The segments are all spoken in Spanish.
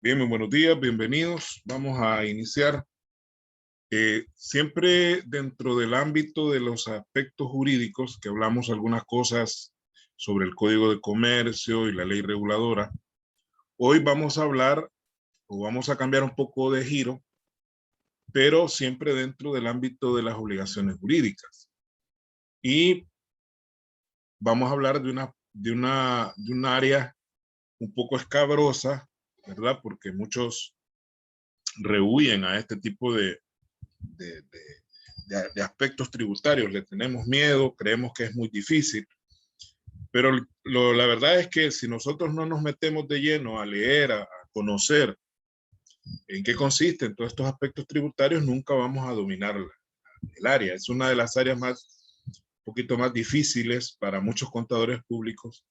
Bien, muy buenos días, bienvenidos. Vamos a iniciar siempre dentro del ámbito de los aspectos jurídicos, que hablamos algunas cosas sobre el Código de Comercio y la ley reguladora. Hoy vamos a hablar o vamos a cambiar un poco de giro, pero siempre dentro del ámbito de las obligaciones jurídicas. Y vamos a hablar de un área un poco escabrosa, ¿verdad? Porque muchos rehuyen a este tipo de, de aspectos tributarios. Le tenemos miedo, creemos que es muy difícil, pero la verdad es que si nosotros no nos metemos de lleno a leer, a conocer en qué consisten todos estos aspectos tributarios, nunca vamos a dominar el área. Es una de las áreas un poquito más difíciles para muchos contadores públicos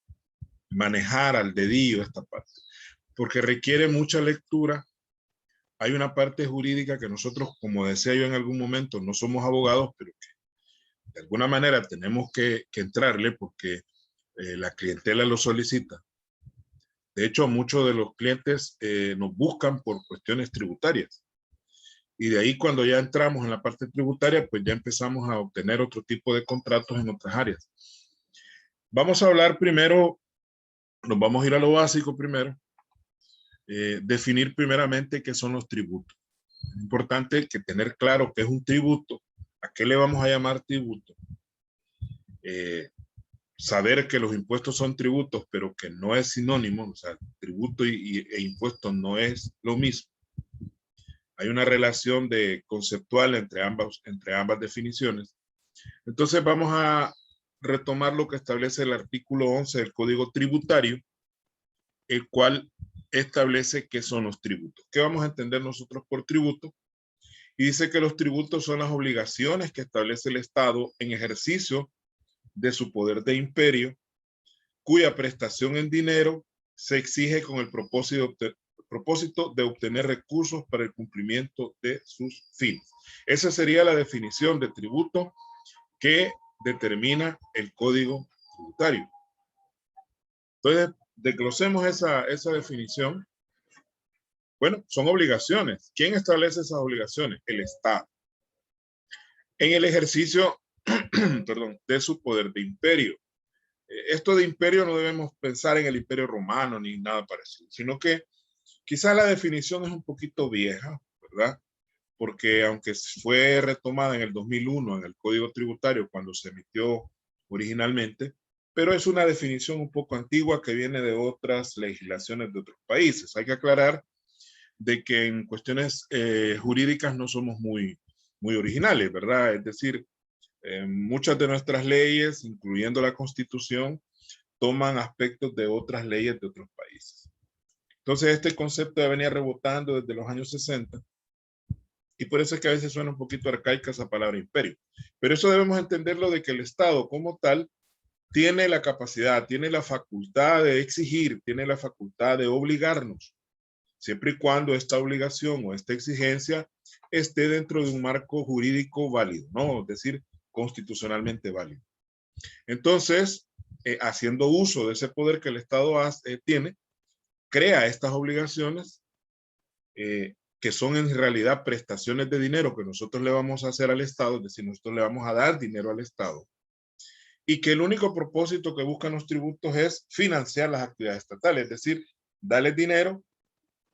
manejar al dedillo esta parte, porque requiere mucha lectura. Hay una parte jurídica que nosotros, como decía yo en algún momento, no somos abogados, pero que de alguna manera tenemos que entrarle porque la clientela lo solicita. De hecho, muchos de los clientes nos buscan por cuestiones tributarias. Y de ahí cuando ya entramos en la parte tributaria, pues ya empezamos a obtener otro tipo de contratos en otras áreas. Vamos a hablar primero, nos vamos a ir a lo básico primero, definir primeramente qué son los tributos. Es importante que tener claro qué es un tributo, a qué le vamos a llamar tributo, saber que los impuestos son tributos, pero que no es sinónimo, o sea, tributo e impuesto no es lo mismo. Hay una relación conceptual entre ambas definiciones. Entonces vamos a retomar lo que establece el artículo 11 del Código Tributario, el cual establece qué son los tributos. ¿Qué vamos a entender nosotros por tributo? Y dice que los tributos son las obligaciones que establece el Estado en ejercicio de su poder de imperio, cuya prestación en dinero se exige con el propósito de obtener recursos para el cumplimiento de sus fines. Esa sería la definición de tributo que determina el Código Tributario. Entonces, desglosemos esa definición. Bueno, son obligaciones. ¿Quién establece esas obligaciones? El Estado. En el ejercicio perdón, de su poder de imperio. Esto de imperio no debemos pensar en el imperio romano ni nada parecido, sino que quizás la definición es un poquito vieja, ¿verdad? Porque aunque fue retomada en el 2001 en el Código Tributario cuando se emitió originalmente, pero es una definición un poco antigua que viene de otras legislaciones de otros países. Hay que aclarar de que en cuestiones jurídicas no somos muy originales, ¿verdad? Es decir, muchas de nuestras leyes, incluyendo la Constitución, toman aspectos de otras leyes de otros países. Entonces, este concepto ya venía rebotando desde los años 60 y por eso es que a veces suena un poquito arcaica esa palabra imperio. Pero eso debemos entenderlo de que el Estado como tal tiene la capacidad, tiene la facultad de exigir, tiene la facultad de obligarnos, siempre y cuando esta obligación o esta exigencia esté dentro de un marco jurídico válido, ¿no? Es decir, constitucionalmente válido. Entonces, haciendo uso de ese poder que el Estado tiene, crea estas obligaciones que son en realidad prestaciones de dinero que nosotros le vamos a hacer al Estado, es decir, nosotros le vamos a dar dinero al Estado, y que el único propósito que buscan los tributos es financiar las actividades estatales, es decir, darle dinero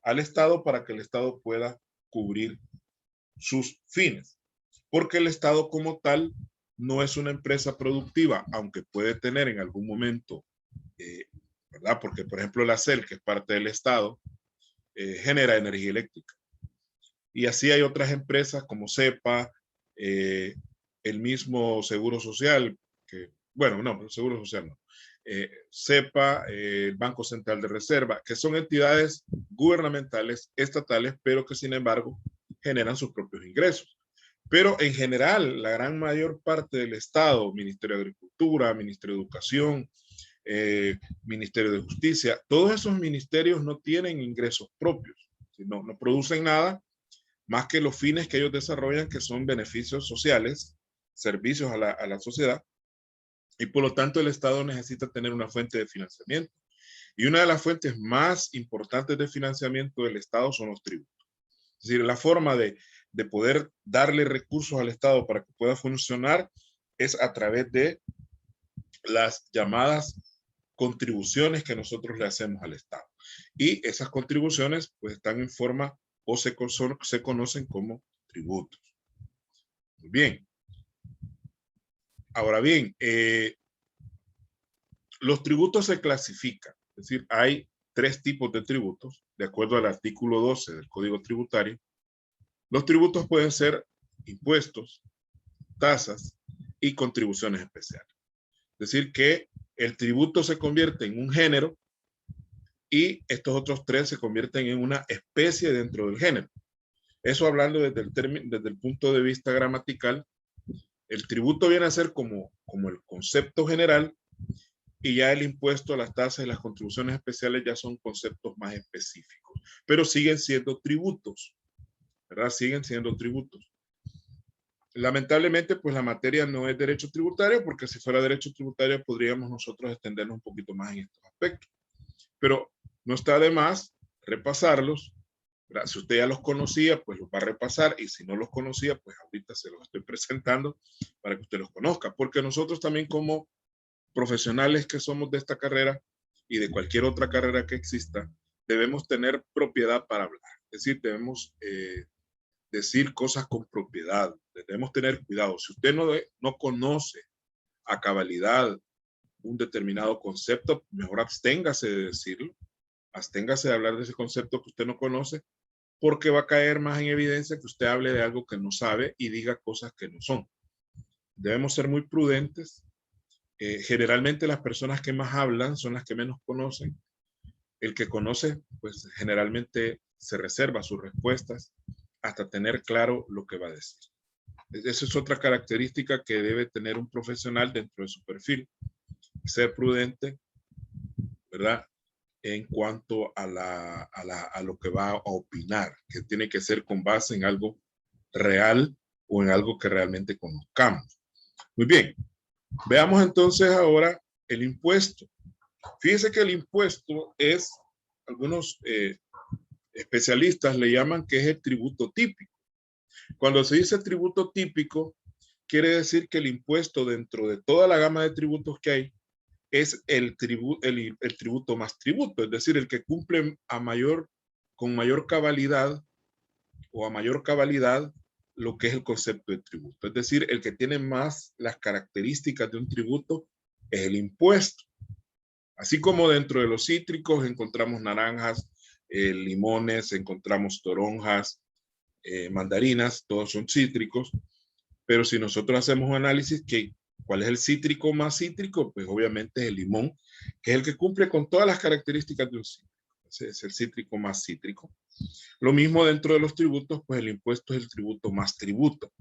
al Estado para que el Estado pueda cubrir sus fines. Porque el Estado como tal no es una empresa productiva, aunque puede tener en algún momento, ¿verdad? Porque, por ejemplo, la CEL, que es parte del Estado, genera energía eléctrica. Y así hay otras empresas como CEPA, el mismo Seguro Social, que, bueno, no, el Seguro Social no. CEPA, el Banco Central de Reserva, que son entidades gubernamentales, estatales, pero que sin embargo generan sus propios ingresos. Pero en general, la gran mayor parte del Estado, Ministerio de Agricultura, Ministerio de Educación, Ministerio de Justicia, todos esos ministerios no tienen ingresos propios, no producen nada más que los fines que ellos desarrollan, que son beneficios sociales, servicios a la sociedad, y por lo tanto el Estado necesita tener una fuente de financiamiento. Y una de las fuentes más importantes de financiamiento del Estado son los tributos. Es decir, la forma de poder darle recursos al Estado para que pueda funcionar es a través de las llamadas contribuciones que nosotros le hacemos al Estado. Y esas contribuciones pues están en forma o se conocen como tributos. Muy bien. Ahora bien, los tributos se clasifican. Es decir, hay 3 tipos de tributos, de acuerdo al artículo 12 del Código Tributario. Los tributos pueden ser impuestos, tasas y contribuciones especiales. Es decir, que el tributo se convierte en un género y estos otros 3 se convierten en una especie dentro del género. Eso hablando desde el punto de vista gramatical, el tributo viene a ser como el concepto general, y ya el impuesto, las tasas y las contribuciones especiales ya son conceptos más específicos, pero siguen siendo tributos, ¿verdad? Siguen siendo tributos. Lamentablemente, pues la materia no es derecho tributario, porque si fuera derecho tributario podríamos nosotros extendernos un poquito más en estos aspectos. Pero no está de más repasarlos, ¿verdad? Si usted ya los conocía, pues los va a repasar, y si no los conocía, pues ahorita se los estoy presentando para que usted los conozca, porque nosotros también como profesionales que somos de esta carrera y de cualquier otra carrera que exista, debemos tener propiedad para hablar. Es decir, debemos decir cosas con propiedad. Debemos tener cuidado. Si usted no conoce a cabalidad un determinado concepto, mejor absténgase de decirlo. Absténgase de hablar de ese concepto que usted no conoce, porque va a caer más en evidencia que usted hable de algo que no sabe y diga cosas que no son. Debemos ser muy prudentes. Generalmente las personas que más hablan son las que menos conocen. El que conoce, pues generalmente se reserva sus respuestas hasta tener claro lo que va a decir. Esa es otra característica que debe tener un profesional dentro de su perfil. Ser prudente, ¿verdad? En cuanto a lo que va a opinar, que tiene que ser con base en algo real o en algo que realmente conozcamos. Muy bien. Veamos entonces ahora el impuesto. Fíjese que el impuesto es, algunos especialistas le llaman que es el tributo típico. Cuando se dice tributo típico, quiere decir que el impuesto dentro de toda la gama de tributos que hay es el tributo más tributo, es decir, el que cumple con mayor cabalidad o a mayor cabalidad lo que es el concepto de tributo. Es decir, el que tiene más las características de un tributo es el impuesto. Así como dentro de los cítricos encontramos naranjas, limones, encontramos toronjas, mandarinas, todos son cítricos, pero si nosotros hacemos un análisis, ¿cuál es el cítrico más cítrico? Pues obviamente es el limón, que es el que cumple con todas las características de un cítrico. Ese es el cítrico más cítrico. Lo mismo dentro de los tributos, pues el impuesto es el tributo más tributo,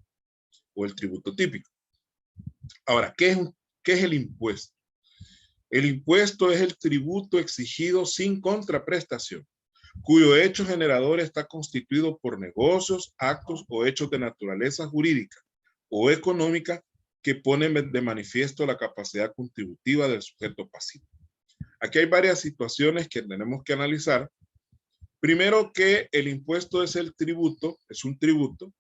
o el tributo típico. Ahora, ¿qué es el impuesto? El impuesto es el tributo exigido sin contraprestación, cuyo hecho generador está constituido por negocios, actos o hechos de naturaleza jurídica o económica que ponen de manifiesto la capacidad contributiva del sujeto pasivo. Aquí hay varias situaciones que tenemos que analizar. Primero, que el impuesto es el tributo, es un tributo,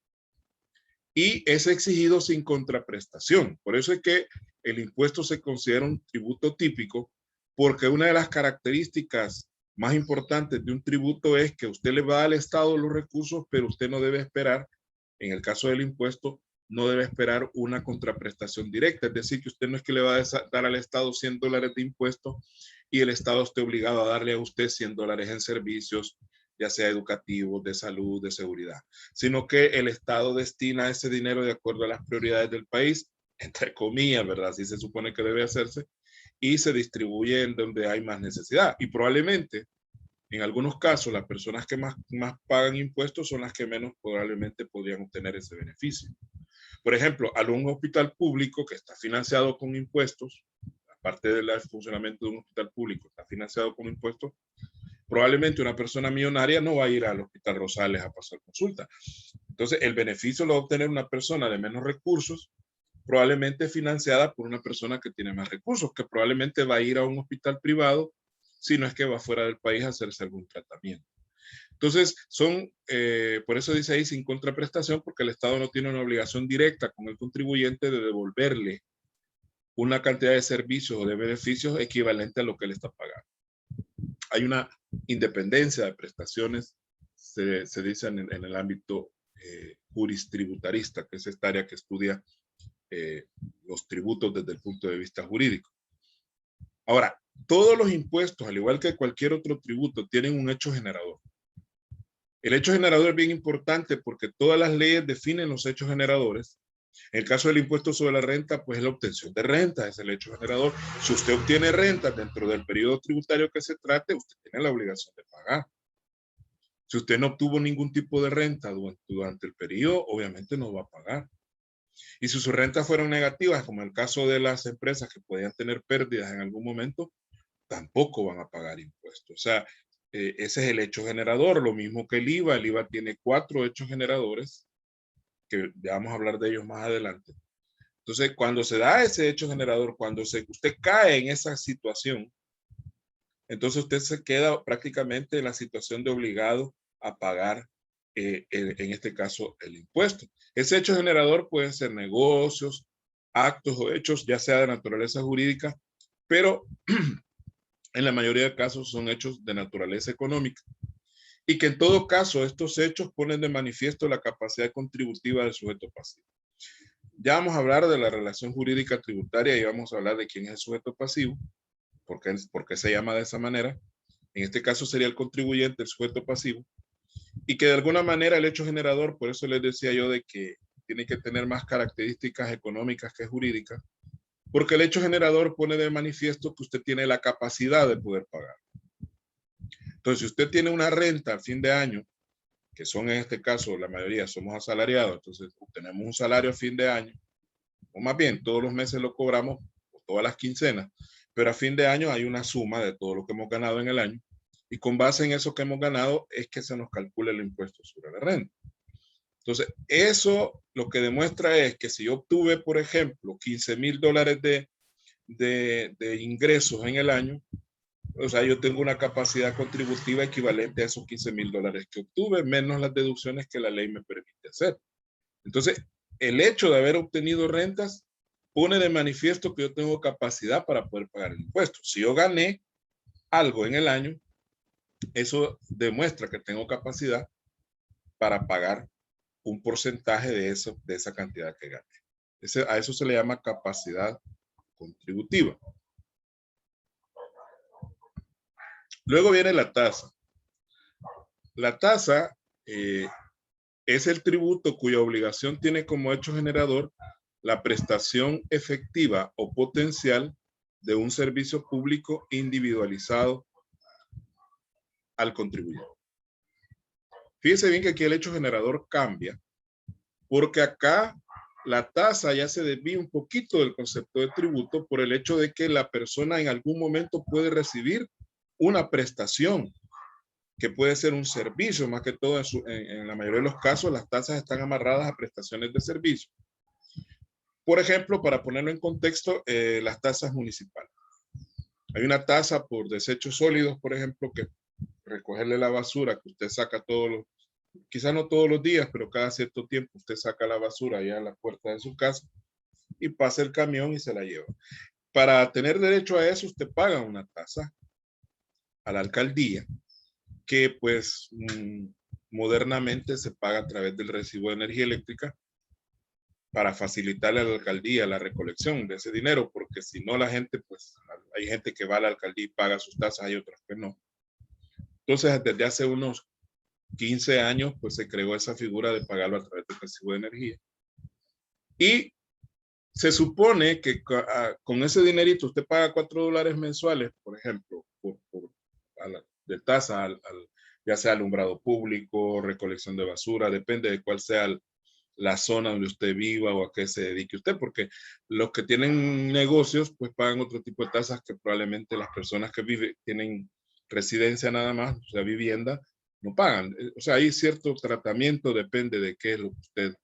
y es exigido sin contraprestación. Por eso es que el impuesto se considera un tributo típico, porque una de las características más importantes de un tributo es que usted le va al Estado los recursos, pero usted no debe esperar, en el caso del impuesto, no debe esperar una contraprestación directa. Es decir, que usted no es que le va a dar al Estado $100 de impuesto y el Estado esté obligado a darle a usted $100 en servicios, ya sea educativos, de salud, de seguridad, sino que el Estado destina ese dinero de acuerdo a las prioridades del país, entre comillas, ¿verdad? Así se supone que debe hacerse, y se distribuye en donde hay más necesidad. Y probablemente, en algunos casos, las personas que más pagan impuestos son las que menos probablemente podrían obtener ese beneficio. Por ejemplo, un hospital público que está financiado con impuestos, aparte del funcionamiento de un hospital público, está financiado con impuestos, probablemente una persona millonaria no va a ir al Hospital Rosales a pasar consulta. Entonces, el beneficio lo va a obtener una persona de menos recursos, probablemente financiada por una persona que tiene más recursos, que probablemente va a ir a un hospital privado si no es que va fuera del país a hacerse algún tratamiento. Entonces, por eso dice ahí sin contraprestación, porque el Estado no tiene una obligación directa con el contribuyente de devolverle una cantidad de servicios o de beneficios equivalente a lo que él está pagando. Hay una independencia de prestaciones, se dice en el ámbito juristributarista, que es esta área que estudia los tributos desde el punto de vista jurídico. Ahora, todos los impuestos, al igual que cualquier otro tributo, tienen un hecho generador. El hecho generador es bien importante porque todas las leyes definen los hechos generadores. En el caso del impuesto sobre la renta, pues es la obtención de renta, es el hecho generador. Si usted obtiene renta dentro del periodo tributario que se trate, usted tiene la obligación de pagar. Si usted no obtuvo ningún tipo de renta durante el periodo, obviamente no va a pagar. Y si sus rentas fueron negativas, como en el caso de las empresas que podían tener pérdidas en algún momento, tampoco van a pagar impuestos. O sea, ese es el hecho generador, lo mismo que el IVA. El IVA tiene 4 hechos generadores, que ya vamos a hablar de ellos más adelante. Entonces, cuando se da ese hecho generador, cuando usted cae en esa situación, entonces usted se queda prácticamente en la situación de obligado a pagar, en este caso, el impuesto. Ese hecho generador puede ser negocios, actos o hechos, ya sea de naturaleza jurídica, pero en la mayoría de casos son hechos de naturaleza económica. Y que en todo caso estos hechos ponen de manifiesto la capacidad contributiva del sujeto pasivo. Ya vamos a hablar de la relación jurídica tributaria y vamos a hablar de quién es el sujeto pasivo, por qué se llama de esa manera. En este caso sería el contribuyente, el sujeto pasivo, y que de alguna manera el hecho generador, por eso les decía yo de que tiene que tener más características económicas que jurídicas, porque el hecho generador pone de manifiesto que usted tiene la capacidad de poder pagar. Entonces, si usted tiene una renta a fin de año, que son en este caso, la mayoría somos asalariados, entonces tenemos un salario a fin de año, o más bien todos los meses lo cobramos, todas las quincenas, pero a fin de año hay una suma de todo lo que hemos ganado en el año, y con base en eso que hemos ganado es que se nos calcula el impuesto sobre la renta. Entonces, eso lo que demuestra es que si yo obtuve, por ejemplo, $15,000 de ingresos en el año, o sea, yo tengo una capacidad contributiva equivalente a esos $15,000 que obtuve, menos las deducciones que la ley me permite hacer. Entonces, el hecho de haber obtenido rentas pone de manifiesto que yo tengo capacidad para poder pagar el impuesto. Si yo gané algo en el año, eso demuestra que tengo capacidad para pagar un porcentaje de esa cantidad que gané. A eso se le llama capacidad contributiva. Luego viene la tasa. La tasa es el tributo cuya obligación tiene como hecho generador la prestación efectiva o potencial de un servicio público individualizado al contribuyente. Fíjese bien que aquí el hecho generador cambia, porque acá la tasa ya se desvía un poquito del concepto de tributo por el hecho de que la persona en algún momento puede recibir una prestación, que puede ser un servicio, más que todo en la mayoría de los casos las tasas están amarradas a prestaciones de servicio. Por ejemplo, para ponerlo en contexto, las tasas municipales. Hay una tasa por desechos sólidos, por ejemplo, que recogerle la basura que usted saca quizás no todos los días, pero cada cierto tiempo usted saca la basura allá a la puerta de su casa y pasa el camión y se la lleva. Para tener derecho a eso, usted paga una tasa a la alcaldía, que pues modernamente se paga a través del recibo de energía eléctrica para facilitarle a la alcaldía la recolección de ese dinero, porque si no la gente, pues hay gente que va a la alcaldía y paga sus tasas, hay otras que no. Entonces, desde hace unos 15 años, pues se creó esa figura de pagarlo a través del recibo de energía. Y se supone que con ese dinerito usted paga $4 mensuales, por ejemplo, de tasa, ya sea alumbrado público, recolección de basura, depende de cuál sea la zona donde usted viva o a qué se dedique usted, porque los que tienen negocios pues pagan otro tipo de tasas que probablemente las personas que tienen residencia nada más, o sea, vivienda, no pagan. O sea, hay cierto tratamiento, depende de qué es lo que usted,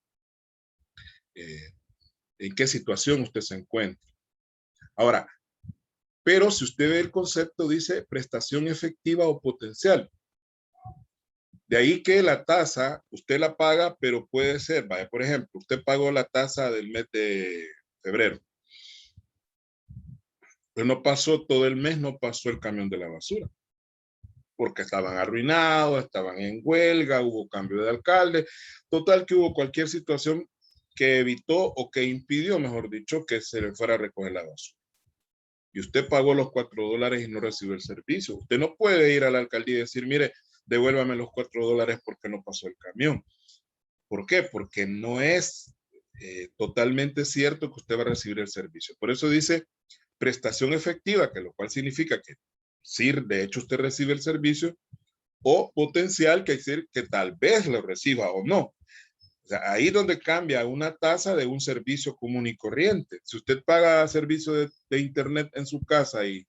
en qué situación usted se encuentra. Ahora, Pero si usted ve el concepto, dice prestación efectiva o potencial. De ahí que la tasa, usted la paga, pero puede ser, vaya, por ejemplo, usted pagó la tasa del mes de febrero. Pero no pasó todo el mes, no pasó el camión de la basura. Porque estaban arruinados, estaban en huelga, hubo cambio de alcalde. Total que hubo cualquier situación que evitó o que impidió, mejor dicho, que se le fuera a recoger la basura. Y usted pagó los $4 y no recibió el servicio. Usted no puede ir a la alcaldía y decir, mire, devuélvame los $4 porque no pasó el camión. ¿Por qué? Porque no es totalmente cierto que usted va a recibir el servicio. Por eso dice prestación efectiva, que lo cual significa que sí, de hecho usted recibe el servicio, o potencial, que decir que tal vez lo reciba o no. O sea, ahí donde cambia una tasa de un servicio común y corriente. Si usted paga servicio de internet en su casa y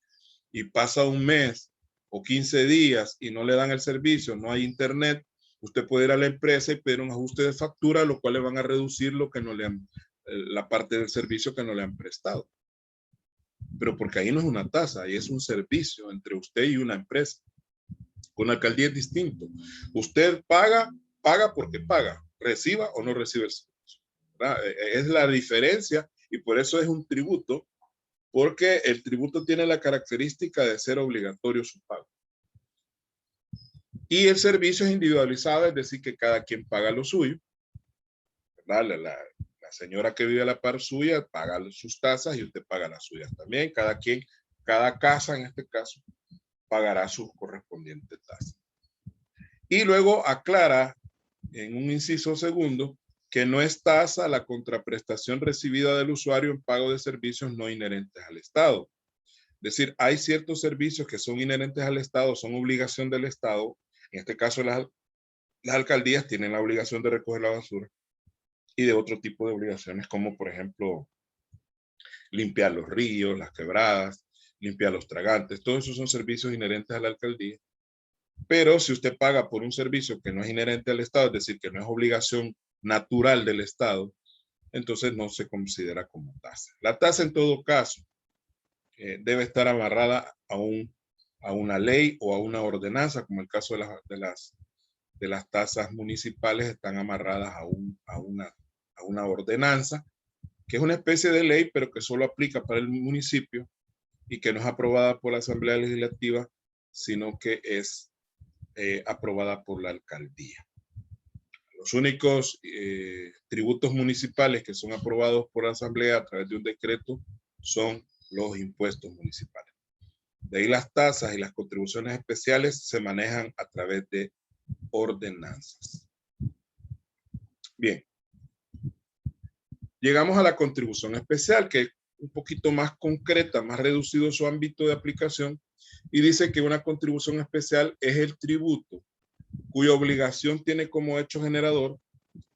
pasa un mes o 15 días y no le dan el servicio, no hay internet, usted puede ir a la empresa y pedir un ajuste de factura, lo cual le van a reducir lo que no le han, la parte del servicio que no le han prestado. Pero porque ahí no es una tasa, ahí es un servicio entre usted y una empresa. Con la alcaldía es distinto. Usted paga porque paga, reciba o no recibe el servicio, ¿verdad? Es la diferencia y por eso es un tributo, porque el tributo tiene la característica de ser obligatorio su pago. Y el servicio es individualizado, es decir, que cada quien paga lo suyo, ¿verdad? La señora que vive a la par suya paga sus tasas y usted paga las suyas también. Cada quien, cada casa en este caso, pagará sus correspondientes tasas. Y luego aclara en un inciso segundo que no es tasa la contraprestación recibida del usuario en pago de servicios no inherentes al Estado. Es decir, hay ciertos servicios que son inherentes al Estado, son obligación del Estado. En este caso, las alcaldías tienen la obligación de recoger la basura y de otro tipo de obligaciones, como por ejemplo, limpiar los ríos, las quebradas, limpiar los tragantes. Todos esos son servicios inherentes a la alcaldía. Pero si usted paga por un servicio que no es inherente al Estado, es decir, que no es obligación natural del Estado, entonces no se considera como tasa. La tasa en todo caso debe estar amarrada a una ley o a una ordenanza, como el caso de las tasas municipales están amarradas a una ordenanza, que es una especie de ley, pero que solo aplica para el municipio y que no es aprobada por la Asamblea Legislativa, sino que es aprobada por la alcaldía. Los únicos tributos municipales que son aprobados por la Asamblea a través de un decreto son los impuestos municipales. De ahí las tasas y las contribuciones especiales se manejan a través de ordenanzas. Bien. Llegamos a la contribución especial, que es un poquito más concreta, más reducido su ámbito de aplicación, y dice que una contribución especial es el tributo cuya obligación tiene como hecho generador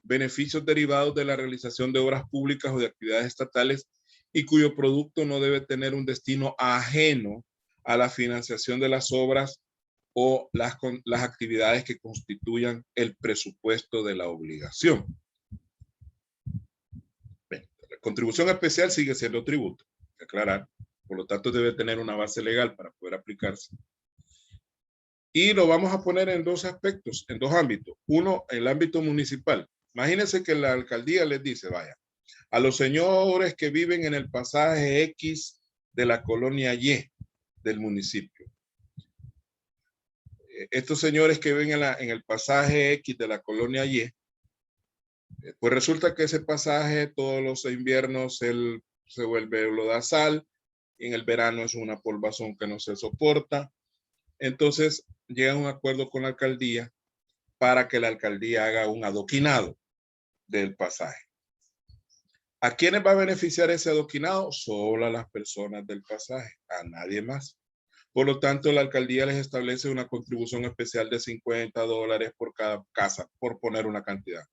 beneficios derivados de la realización de obras públicas o de actividades estatales y cuyo producto no debe tener un destino ajeno a la financiación de las obras o las actividades que constituyan el presupuesto de la obligación. Bien, la contribución especial sigue siendo tributo, hay que aclarar, por lo tanto debe tener una base legal para poder aplicarse. Y lo vamos a poner en dos aspectos, en dos ámbitos. Uno, el ámbito municipal. Imagínense que la alcaldía les dice, vaya, a los señores que viven en el pasaje X de la colonia Y del municipio. Estos señores que viven en el pasaje X de la colonia Y, pues resulta que ese pasaje todos los inviernos se vuelve lodazal, y en el verano es una polvazón que no se soporta. Entonces llega a un acuerdo con la alcaldía para que la alcaldía haga un adoquinado del pasaje. ¿A quiénes va a beneficiar ese adoquinado? Solo a las personas del pasaje, a nadie más. Por lo tanto, la alcaldía les establece una contribución especial de $50 por cada casa, por poner una cantidad.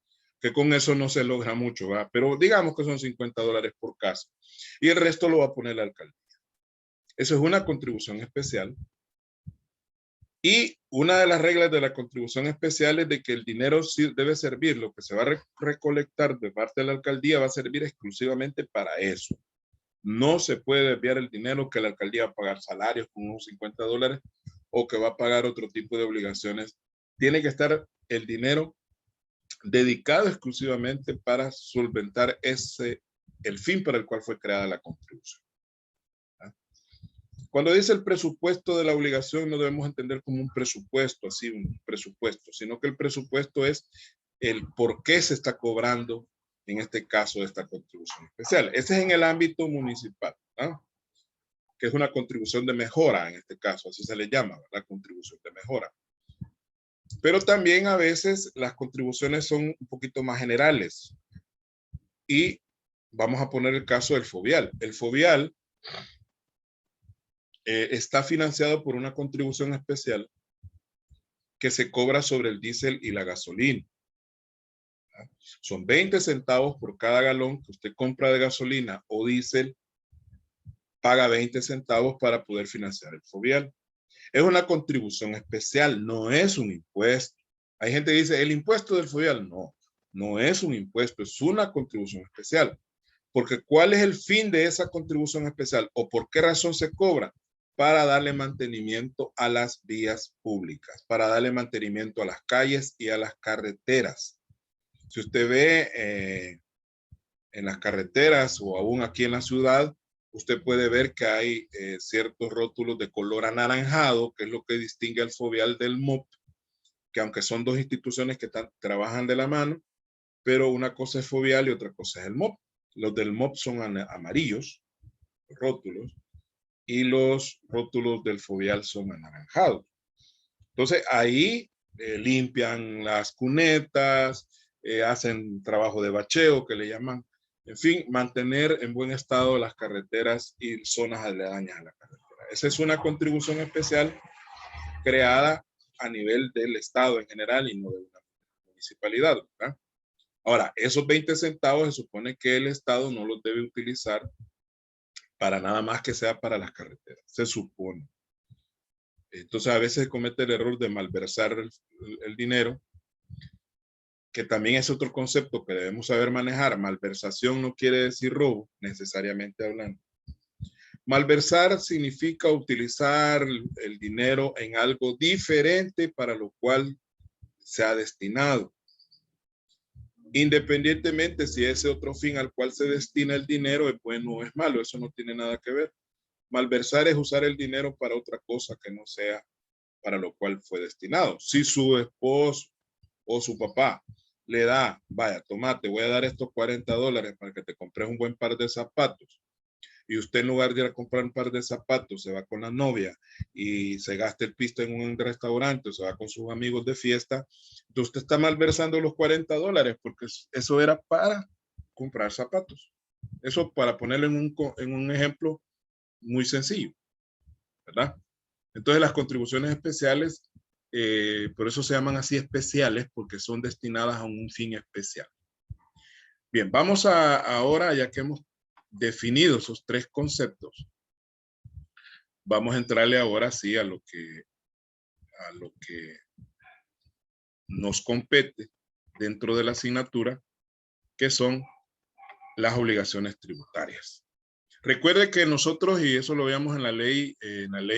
Que con eso no se logra mucho, ¿verdad? Pero digamos que son $50 por casa. Y el resto lo va a poner la alcaldía. Eso es una contribución especial. Y una de las reglas de la contribución especial es de que el dinero sí debe servir, lo que se va a recolectar de parte de la alcaldía va a servir exclusivamente para eso. No se puede desviar el dinero que la alcaldía va a pagar salarios con unos $50 o que va a pagar otro tipo de obligaciones. Tiene que estar el dinero dedicado exclusivamente para solventar el fin para el cual fue creada la contribución. Cuando dice el presupuesto de la obligación, no debemos entender como un presupuesto, así un presupuesto, sino que el presupuesto es el por qué se está cobrando, en este caso, esta contribución especial. Ese es en el ámbito municipal, ¿no? Que es una contribución de mejora, en este caso, así se le llama, ¿verdad? Contribución de mejora. Pero también a veces las contribuciones son un poquito más generales. Y vamos a poner el caso del FOVIAL. El FOVIAL está financiado por una contribución especial que se cobra sobre el diésel y la gasolina. Son 20 centavos por cada galón que usted compra de gasolina o diésel, paga 20 centavos para poder financiar el FOVIAL. Es una contribución especial, no es un impuesto. Hay gente que dice, el impuesto del FOVIAL, no, no es un impuesto, es una contribución especial. Porque ¿cuál es el fin de esa contribución especial? ¿O por qué razón se cobra? Para darle mantenimiento a las vías públicas, para darle mantenimiento a las calles y a las carreteras. Si usted ve en las carreteras o aún aquí en la ciudad, usted puede ver que hay ciertos rótulos de color anaranjado, que es lo que distingue al FOVIAL del MOP, que aunque son dos instituciones que trabajan de la mano, pero una cosa es FOVIAL y otra cosa es el MOP. Los del MOP son amarillos, los rótulos, y los rótulos del FOVIAL son anaranjados. Entonces ahí limpian las cunetas, hacen trabajo de bacheo que le llaman, en fin, mantener en buen estado las carreteras y zonas aledañas a la carretera. Esa es una contribución especial creada a nivel del estado en general y no de una municipalidad, ¿verdad? Ahora, esos 20 centavos se supone que el estado no los debe utilizar para nada más que sea para las carreteras, se supone. Entonces a veces se comete el error de malversar el dinero, que también es otro concepto que debemos saber manejar. Malversación no quiere decir robo, necesariamente hablando. Malversar significa utilizar el dinero en algo diferente para lo cual se ha destinado. Independientemente si ese otro fin al cual se destina el dinero es bueno o es malo, eso no tiene nada que ver. Malversar es usar el dinero para otra cosa que no sea para lo cual fue destinado. Si su esposo o su papá le da, vaya, toma, te voy a dar estos $40 para que te compres un buen par de zapatos, y usted en lugar de ir a comprar un par de zapatos, se va con la novia y se gasta el pisto en un restaurante, o se va con sus amigos de fiesta, entonces usted está malversando los $40 porque eso era para comprar zapatos. Eso para ponerlo en un ejemplo muy sencillo, ¿verdad? Entonces las contribuciones especiales, por eso se llaman así especiales, porque son destinadas a un fin especial. Bien, vamos ahora, ya que hemos definido esos tres conceptos, vamos a entrarle ahora sí a lo que nos compete dentro de la asignatura, que son las obligaciones tributarias. Recuerde que nosotros, y eso lo veíamos en la ley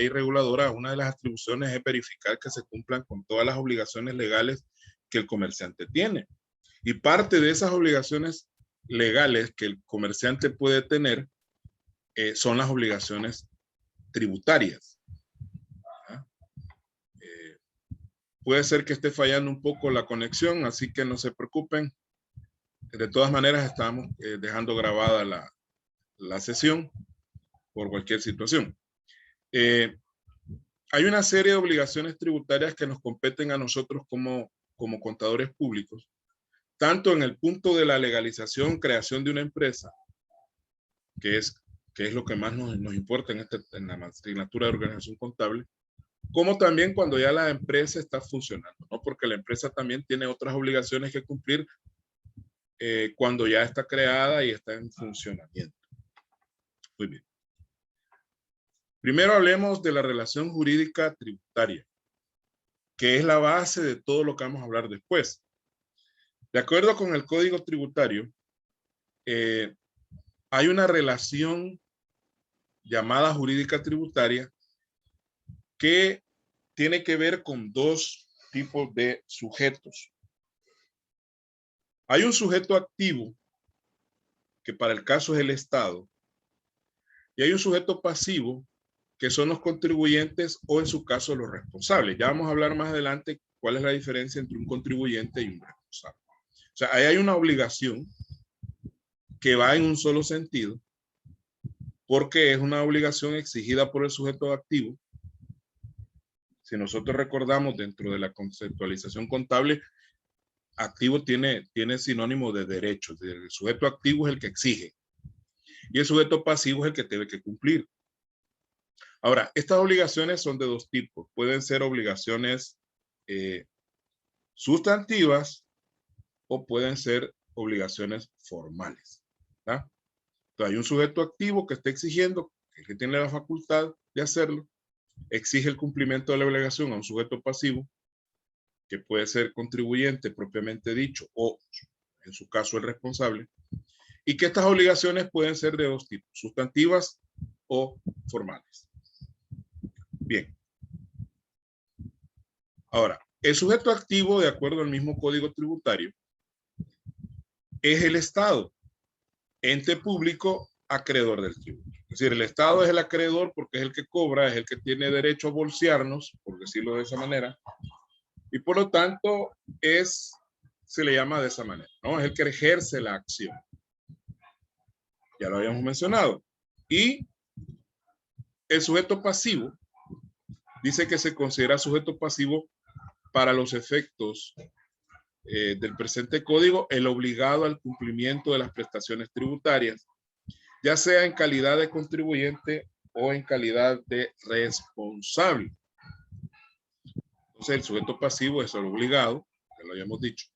reguladora, una de las atribuciones es verificar que se cumplan con todas las obligaciones legales que el comerciante tiene. Y parte de esas obligaciones legales que el comerciante puede tener son las obligaciones tributarias. Puede ser que esté fallando un poco la conexión, así que no se preocupen. De todas maneras, estamos dejando grabada la sesión por cualquier situación. Hay una serie de obligaciones tributarias que nos competen a nosotros como contadores públicos, tanto en el punto de la legalización, creación de una empresa, que es lo que más nos importa en la asignatura de organización contable, como también cuando ya la empresa está funcionando, ¿no? Porque la empresa también tiene otras obligaciones que cumplir cuando ya está creada y está en funcionamiento. Muy bien. Primero hablemos de la relación jurídica tributaria, que es la base de todo lo que vamos a hablar después. De acuerdo con el Código Tributario, hay una relación llamada jurídica tributaria, que tiene que ver con dos tipos de sujetos. Hay un sujeto activo, que para el caso es el Estado, y hay un sujeto pasivo, que son los contribuyentes o en su caso los responsables. Ya vamos a hablar más adelante cuál es la diferencia entre un contribuyente y un responsable. O sea, ahí hay una obligación que va en un solo sentido, porque es una obligación exigida por el sujeto activo. Si nosotros recordamos dentro de la conceptualización contable, activo tiene sinónimo de derechos. El sujeto activo es el que exige y el sujeto pasivo es el que tiene que cumplir. Ahora, estas obligaciones son de dos tipos. Pueden ser obligaciones sustantivas o pueden ser obligaciones formales. ¿Verdad? Entonces, hay un sujeto activo que está exigiendo, que tiene la facultad de hacerlo, exige el cumplimiento de la obligación a un sujeto pasivo, que puede ser contribuyente propiamente dicho o, en su caso, el responsable, y que estas obligaciones pueden ser de dos tipos, sustantivas o formales. Bien. Ahora, el sujeto activo, de acuerdo al mismo Código Tributario, es el Estado, ente público acreedor del tributo. Es decir, el Estado es el acreedor porque es el que cobra, es el que tiene derecho a bolsearnos, por decirlo de esa manera, y por lo tanto se le llama de esa manera, ¿no? Es el que ejerce la acción. Ya lo habíamos mencionado. Y el sujeto pasivo dice que se considera sujeto pasivo para los efectos del presente código, el obligado al cumplimiento de las prestaciones tributarias, ya sea en calidad de contribuyente o en calidad de responsable. Entonces, el sujeto pasivo es el obligado, ya lo habíamos dicho,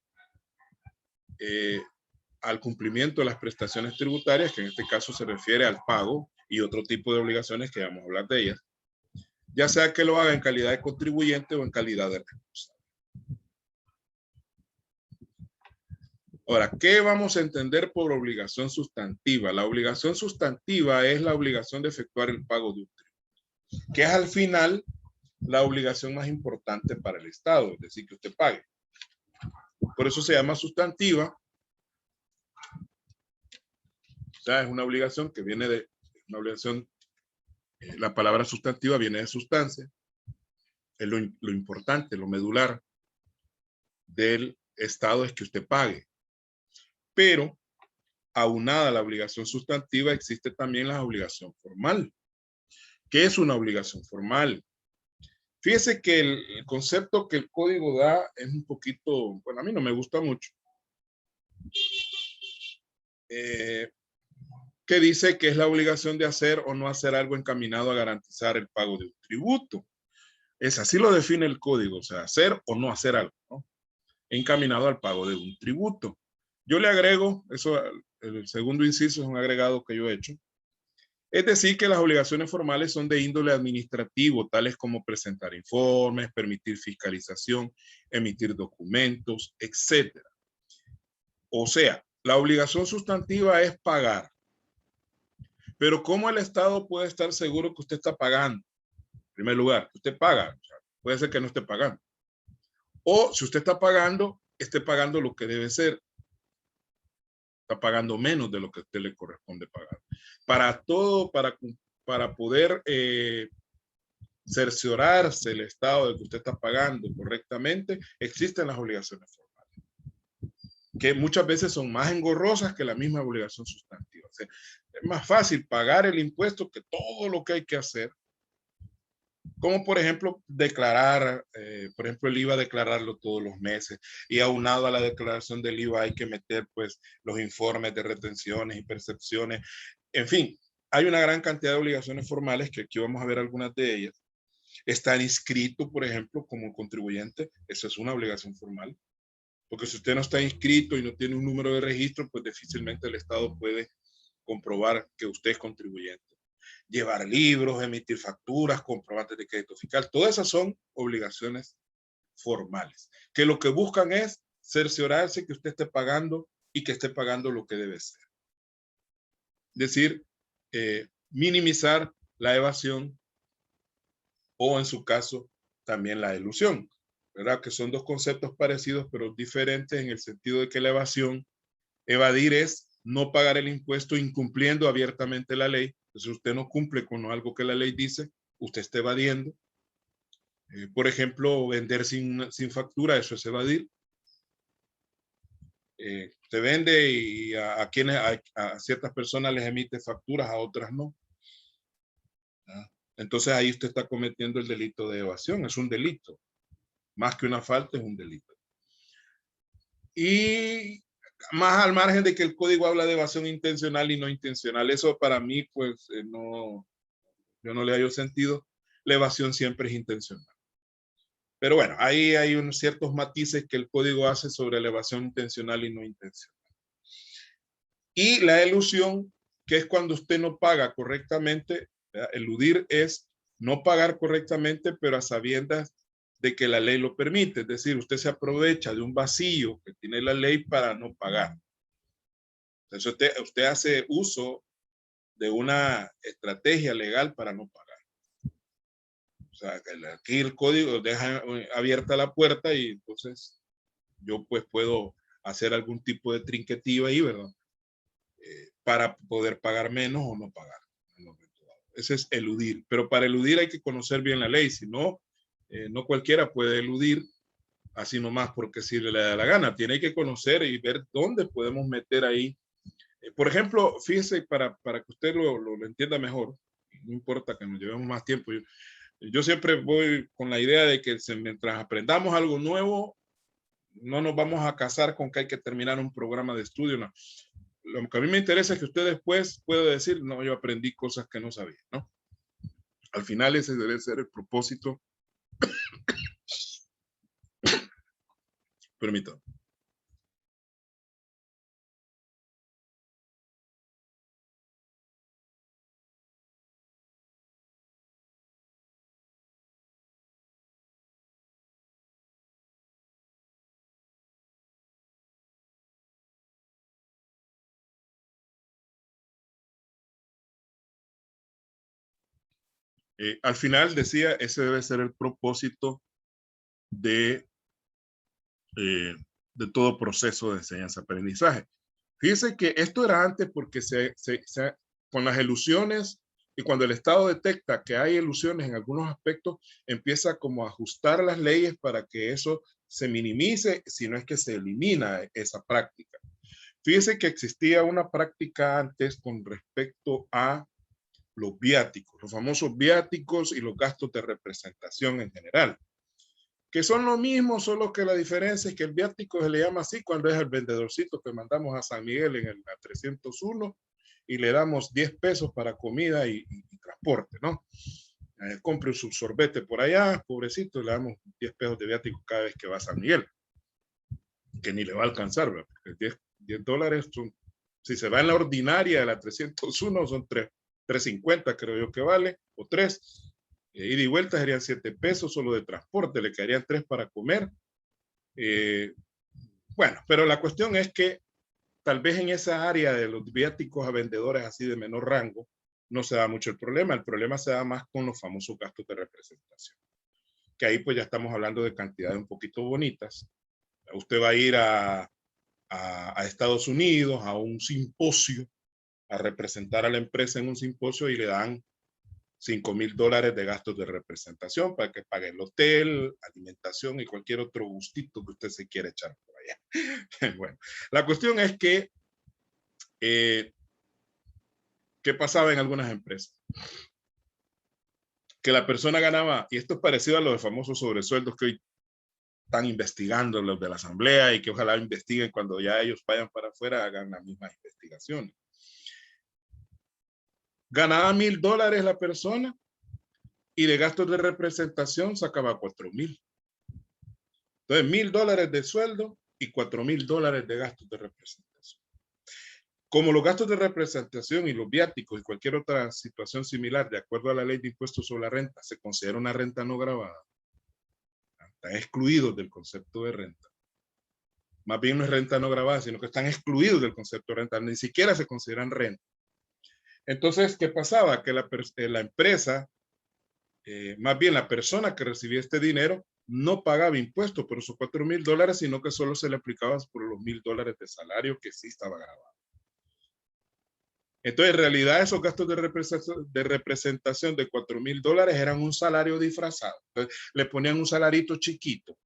al cumplimiento de las prestaciones tributarias, que en este caso se refiere al pago y otro tipo de obligaciones que vamos a hablar de ellas, ya sea que lo haga en calidad de contribuyente o en calidad de responsable. Ahora, ¿qué vamos a entender por obligación sustantiva? La obligación sustantiva es la obligación de efectuar el pago de un tributo, que es al final la obligación más importante para el Estado, es decir, que usted pague. Por eso se llama sustantiva. O sea, es una obligación que viene de una obligación. La palabra sustantiva viene de sustancia. Es lo importante, lo medular del Estado es que usted pague. Pero, aunada a la obligación sustantiva, existe también la obligación formal. ¿Qué es una obligación formal? Fíjese que el concepto que el código da es un poquito, bueno, a mí no me gusta mucho. Que dice que es la obligación de hacer o no hacer algo encaminado a garantizar el pago de un tributo. Es así lo define el código, o sea, hacer o no hacer algo, ¿no? Encaminado al pago de un tributo. Yo le agrego, eso, el segundo inciso es un agregado que yo he hecho. Es decir, que las obligaciones formales son de índole administrativo, tales como presentar informes, permitir fiscalización, emitir documentos, etc. O sea, la obligación sustantiva es pagar. Pero ¿cómo el Estado puede estar seguro que usted está pagando? En primer lugar, usted paga, o sea, puede ser que no esté pagando. O si usted está pagando, esté pagando lo que debe ser. Está pagando menos de lo que a usted le corresponde pagar. Para todo, para poder cerciorarse el Estado de que usted está pagando correctamente, existen las obligaciones formales, que muchas veces son más engorrosas que la misma obligación sustantiva. O sea, es más fácil pagar el impuesto que todo lo que hay que hacer, como por ejemplo declarar, por ejemplo el IVA, declararlo todos los meses, y aunado a la declaración del IVA hay que meter pues los informes de retenciones y percepciones. En fin, hay una gran cantidad de obligaciones formales que aquí vamos a ver algunas de ellas. Estar inscrito, por ejemplo, como contribuyente, eso es una obligación formal, porque si usted no está inscrito y no tiene un número de registro, pues difícilmente el Estado puede comprobar que usted es contribuyente. Llevar libros, emitir facturas, comprobantes de crédito fiscal, todas esas son obligaciones formales, que lo que buscan es cerciorarse que usted esté pagando y que esté pagando lo que debe ser. Es decir, minimizar la evasión o en su caso también la elusión, ¿verdad? Que son dos conceptos parecidos pero diferentes en el sentido de que la evasión, evadir es no pagar el impuesto incumpliendo abiertamente la ley. Entonces usted no cumple con algo que la ley dice, usted está evadiendo. Por ejemplo, vender sin factura, eso es evadir. Usted vende y a quienes a ciertas personas les emite facturas, a otras no. Entonces ahí usted está cometiendo el delito de evasión, es un delito. Más que una falta, es un delito. Y más al margen de que el código habla de evasión intencional y no intencional, eso para mí, pues, no, yo no le hallo sentido. La evasión siempre es intencional. Pero bueno, ahí hay unos ciertos matices que el código hace sobre la evasión intencional y no intencional. Y la elusión, que es cuando usted no paga correctamente, ¿verdad? Eludir es no pagar correctamente, pero a sabiendas de que la ley lo permite. Es decir, usted se aprovecha de un vacío que tiene la ley para no pagar. Entonces usted hace uso de una estrategia legal para no pagar. O sea, aquí el código deja abierta la puerta y entonces yo pues puedo hacer algún tipo de trinquetiva ahí, ¿verdad? Para poder pagar menos o no pagar. Ese es eludir. Pero para eludir hay que conocer bien la ley, si no, no cualquiera puede eludir así nomás porque si le da la gana. Tiene que conocer y ver dónde podemos meter ahí. Por ejemplo, fíjese, para que usted lo entienda mejor, no importa que nos llevemos más tiempo, yo siempre voy con la idea de que mientras aprendamos algo nuevo, no nos vamos a casar con que hay que terminar un programa de estudio. No. Lo que a mí me interesa es que usted después pueda decir, no, yo aprendí cosas que no sabía, ¿no? Al final ese debe ser el propósito. Permítame. Al final decía, ese debe ser el propósito de, de todo proceso de enseñanza-aprendizaje. Fíjense que esto era antes porque con las ilusiones y cuando el Estado detecta que hay ilusiones en algunos aspectos, empieza como a ajustar las leyes para que eso se minimice, si no es que se elimina esa práctica. Fíjense que existía una práctica antes con respecto a los viáticos, los famosos viáticos y los gastos de representación en general, que son lo mismo, solo que la diferencia es que el viático se le llama así cuando es el vendedorcito que mandamos a San Miguel en el 301 y le damos 10 pesos para comida y transporte, ¿no? Compre su sorbete por allá, pobrecito, le damos 10 pesos de viático cada vez que va a San Miguel, que ni le va a alcanzar, ¿verdad? Porque 10 dólares son, si se va en la ordinaria de la 301 son 3.50 creo yo que vale, o 3. Ida y vuelta serían 7 pesos solo de transporte, le quedarían 3 para comer. Bueno, pero la cuestión es que tal vez en esa área de los viáticos a vendedores así de menor rango no se da mucho el problema se da más con los famosos gastos de representación, que ahí pues ya estamos hablando de cantidades un poquito bonitas. Usted va a ir a Estados Unidos a un simposio, a representar a la empresa en un simposio y le dan $5,000 de gastos de representación para que pague el hotel, alimentación y cualquier otro gustito que usted se quiera echar por allá. Bueno, la cuestión es que, ¿qué pasaba en algunas empresas? Que la persona ganaba, y esto es parecido a los famosos sobresueldos que hoy están investigando los de la asamblea y que ojalá investiguen cuando ya ellos vayan para afuera, hagan las mismas investigaciones. Ganaba $1,000 la persona y de gastos de representación sacaba 4,000. Entonces, $1,000 de sueldo y $4,000 de gastos de representación. Como los gastos de representación y los viáticos y cualquier otra situación similar, de acuerdo a la ley de impuestos sobre la renta, se considera una renta no gravada, están excluidos del concepto de renta. Más bien no es renta no gravada, sino que están excluidos del concepto de renta, ni siquiera se consideran renta. Entonces, ¿qué pasaba? Que la empresa, más bien la persona que recibía este dinero, no pagaba impuestos por esos $4,000, sino que solo se le aplicaba por los $1,000 de salario que sí estaba grabado. Entonces, en realidad, esos gastos de representación de $4,000 eran un salario disfrazado. Entonces, le ponían un salarito chiquito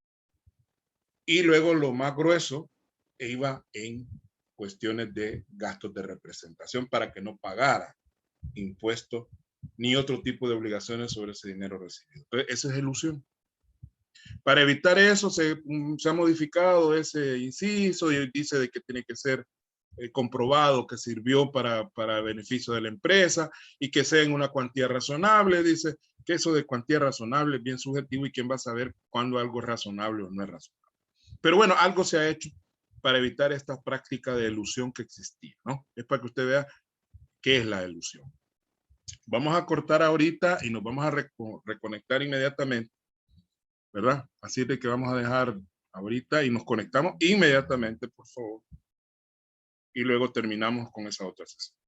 y luego lo más grueso iba en cuestiones de gastos de representación para que no pagara impuestos ni otro tipo de obligaciones sobre ese dinero recibido. Entonces, esa es ilusión. Para evitar eso, se ha modificado ese inciso y dice de que tiene que ser comprobado que sirvió para beneficio de la empresa y que sea en una cuantía razonable. Dice que eso de cuantía razonable es bien subjetivo y quién va a saber cuándo algo es razonable o no es razonable. Pero bueno, algo se ha hecho para evitar esta práctica de elusión que existía, ¿no? Es para que usted vea qué es la elusión. Vamos a cortar ahorita y nos vamos a reconectar inmediatamente, ¿verdad? Así de que vamos a dejar ahorita y nos conectamos inmediatamente, por favor. Y luego terminamos con esa otra sesión.